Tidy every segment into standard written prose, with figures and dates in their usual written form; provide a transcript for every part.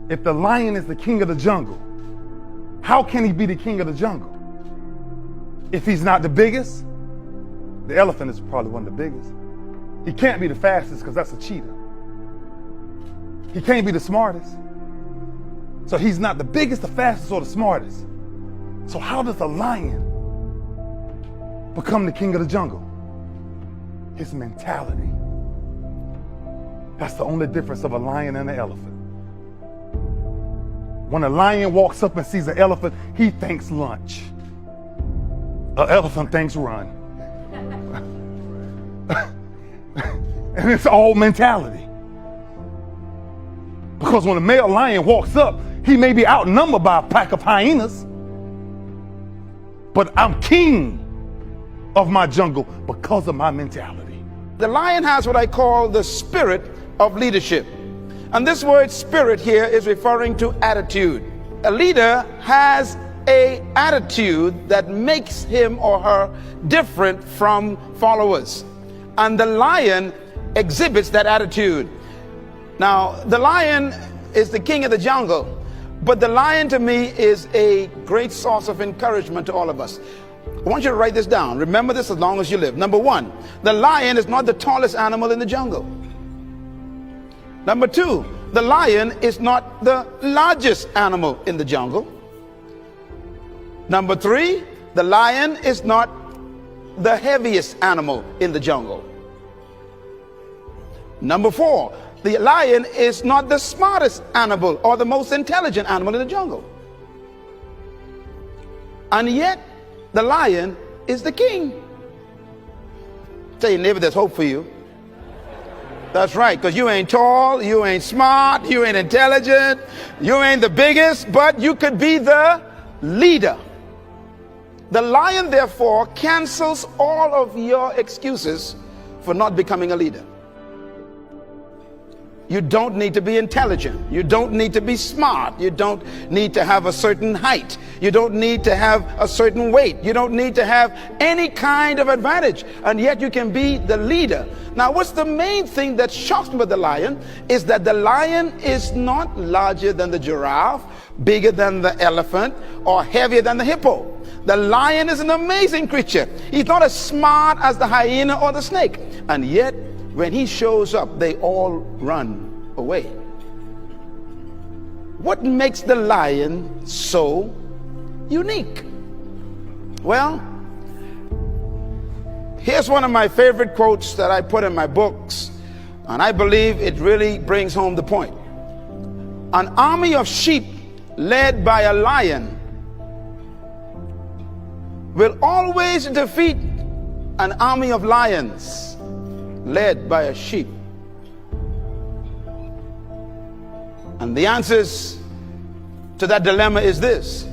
If the lion is the king of the jungle, how can he be the king of the jungle? If he's not the biggest, the elephant is probably one of the biggest. He can't be the fastest because that's a cheetah. He can't be the smartest. So he's not the biggest, the fastest, or the smartest. So how does a lion become the king of the jungle? His mentality. That's the only difference of a lion and an elephant. When a lion walks up and sees an elephant, he thinks lunch. An elephant thinks run. And it's all mentality. Because when a male lion walks up, he may be outnumbered by a pack of hyenas, but I'm king of my jungle because of my mentality. The lion has what I call the spirit of leadership. And this word spirit here is referring to attitude. A leader has an attitude that makes him or her different from followers. And the lion exhibits that attitude. Now, the lion is the king of the jungle, but the lion to me is a great source of encouragement to all of us. I want you to write this down. Remember this as long as you live. Number one, the lion is not the tallest animal in the jungle. Number two, the lion is not the largest animal in the jungle. Number three, the lion is not the heaviest animal in the jungle. Number four, the lion is not the smartest animal or the most intelligent animal in the jungle. And yet, the lion is the king. Tell your neighbor there's hope for you. That's right, because you ain't tall, you ain't smart, you ain't intelligent, you ain't the biggest, but you could be the leader. The lion, therefore, cancels all of your excuses for not becoming a leader. You don't need to be intelligent. You don't need to be smart. You don't need to have a certain height. You don't need to have a certain weight. You don't need to have any kind of advantage. And yet you can be the leader. Now, what's the main thing that shocks me about the lion is that the lion is not larger than the giraffe, bigger than the elephant, or heavier than the hippo. The lion is an amazing creature. He's not as smart as the hyena or the snake. And yet, when he shows up, they all run away. What makes the lion so unique? Well, here's one of my favorite quotes that I put in my books, and I believe it really brings home the point. An army of sheep led by a lion will always defeat an army of lions led by a sheep. And the answers to that dilemma is this: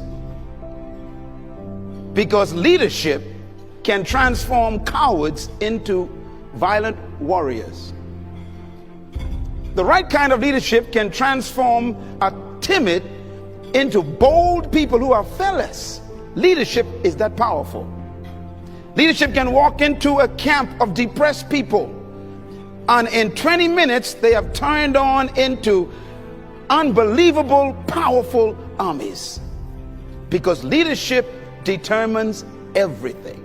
because leadership can transform cowards into violent warriors. The right kind of leadership can transform a timid into bold people who are fearless. Leadership is that powerful. Leadership can walk into a camp of depressed people, and in 20 minutes they have turned on into unbelievable, powerful armies. Because leadership determines everything.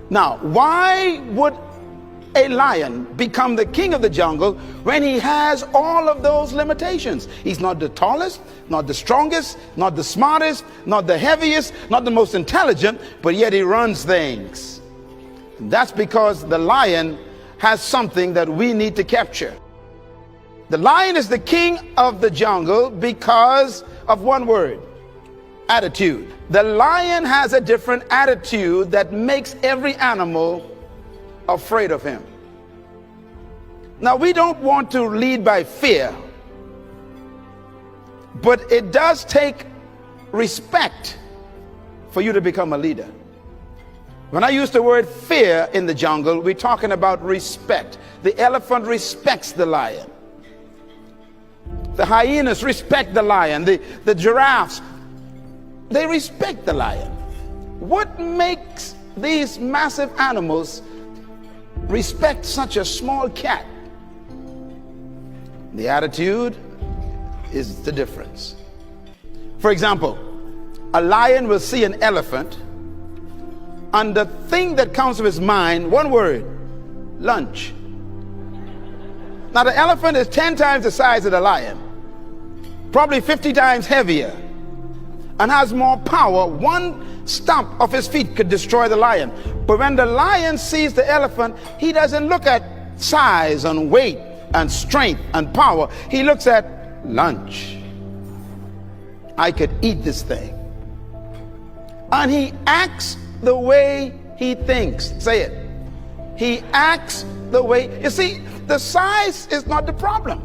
Now, why would a lion become the king of the jungle when he has all of those limitations? He's not the tallest, not the strongest, not the smartest, not the heaviest, not the most intelligent, but yet he runs things. That's because the lion has something that we need to capture. The lion is the king of the jungle because of one word: attitude. The lion has a different attitude that makes every animal afraid of him. Now, we don't want to lead by fear, but it does take respect for you to become a leader. When I use the word fear in the jungle, we're talking about respect. The elephant respects the lion. The hyenas respect the lion. The giraffes, they respect the lion. What makes these massive animals respect such a small cat? The attitude is the difference. For example, a lion will see an elephant, and the thing that comes to his mind, one word: lunch. Now the elephant is 10 times the size of the lion, probably 50 times heavier, and has more power. One stomp of his feet could destroy the lion. But when the lion sees the elephant, he doesn't look at size and weight and strength and power. He looks at lunch. I could eat this thing. And he acts the way he thinks. Say it. He acts the way. You see, the size is not the problem.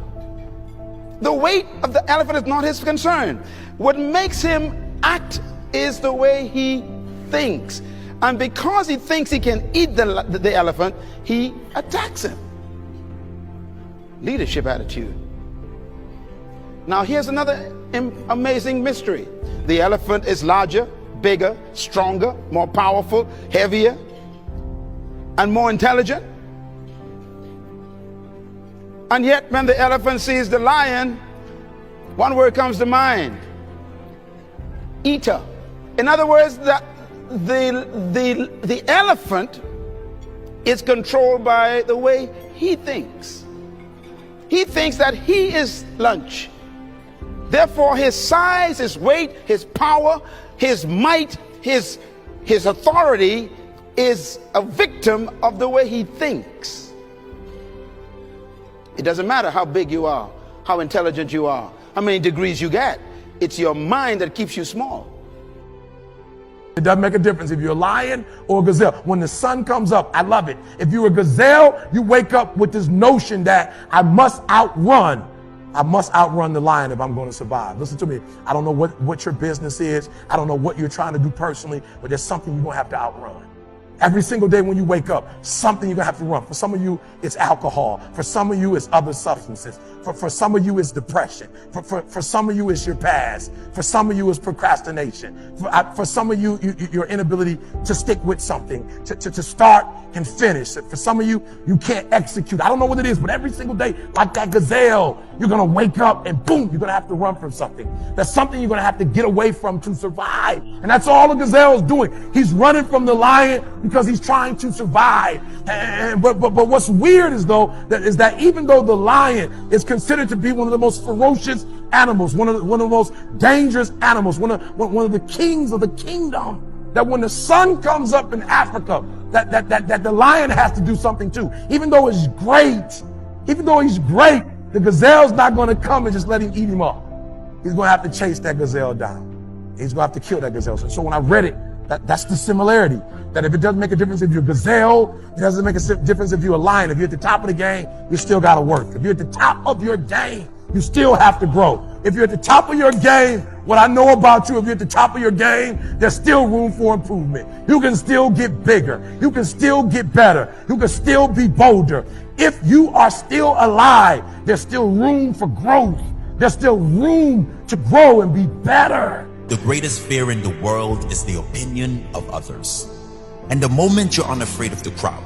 The weight of the elephant is not his concern. What makes him act is the way he thinks. And because he thinks he can eat the elephant, he attacks him. Leadership attitude. Now here's another amazing mystery. The elephant is larger, bigger, stronger, more powerful, heavier, and more intelligent. And yet when the elephant sees the lion, one word comes to mind: eater. In other words, the elephant is controlled by the way he thinks. He thinks that he is lunch. Therefore, his size, his weight, his power, his might, his authority is a victim of the way he thinks. It doesn't matter how big you are, how intelligent you are, how many degrees you get. It's your mind that keeps you small. It doesn't make a difference if you're a lion or a gazelle. When the sun comes up, I love it. If you're a gazelle, you wake up with this notion that I must outrun the lion if I'm going to survive. Listen to me. I don't know what your business is. I don't know what you're trying to do personally, but there's something you're going to have to outrun. Every single day when you wake up, something you're going to have to run. For some of you, it's alcohol. For some of you, it's other substances. For some of you, it's depression. For some of you, it's your past. For some of you, it's procrastination. For some of you, your inability to stick with something, to start and finish. For some of you, you can't execute. I don't know what it is, but every single day, like that gazelle, you're going to wake up and boom, you're going to have to run from something. That's something you're going to have to get away from to survive. And that's all the gazelle is doing. He's running from the lion because he's trying to survive. But what's weird is that even though the lion is considered to be one of the most ferocious animals, one of the most dangerous animals, one of the kings of the kingdom, that when the sun comes up in Africa, that the lion has to do something too. Even though he's great, the gazelle's not going to come and just let him eat him up. He's going to have to chase that gazelle down. He's going to have to kill that gazelle. So when I read it, that's the similarity. That if it doesn't make a difference if you're a gazelle, it doesn't make a difference if you're a lion. If you're at the top of the game, you still got to work. If you're at the top of your game, you still have to grow. If you're at the top of your game, what I know about you, if you're at the top of your game, there's still room for improvement. You can still get bigger. You can still get better. You can still be bolder. If you are still alive, there's still room for growth. There's still room to grow and be better. The greatest fear in the world is the opinion of others. And the moment you're unafraid of the crowd,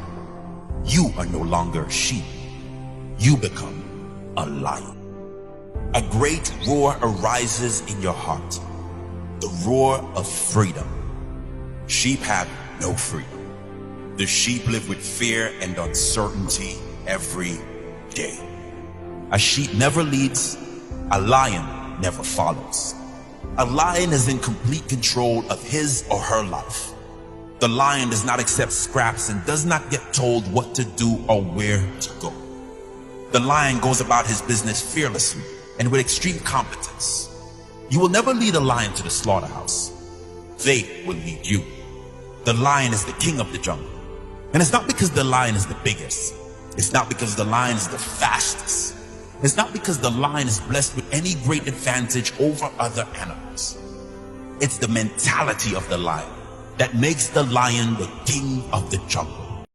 you are no longer a sheep. You become a lion. A great roar arises in your heart, the roar of freedom. Sheep have no freedom. The sheep live with fear and uncertainty every day. A sheep never leads, a lion never follows. A lion is in complete control of his or her life. The lion does not accept scraps and does not get told what to do or where to go. The lion goes about his business fearlessly and with extreme competence. You will never lead a lion to the slaughterhouse. They will lead you. The lion is the king of the jungle. And it's not because the lion is the biggest. It's not because the lion is the fastest. It's not because the lion is blessed with any great advantage over other animals. It's the mentality of the lion that makes the lion the king of the jungle.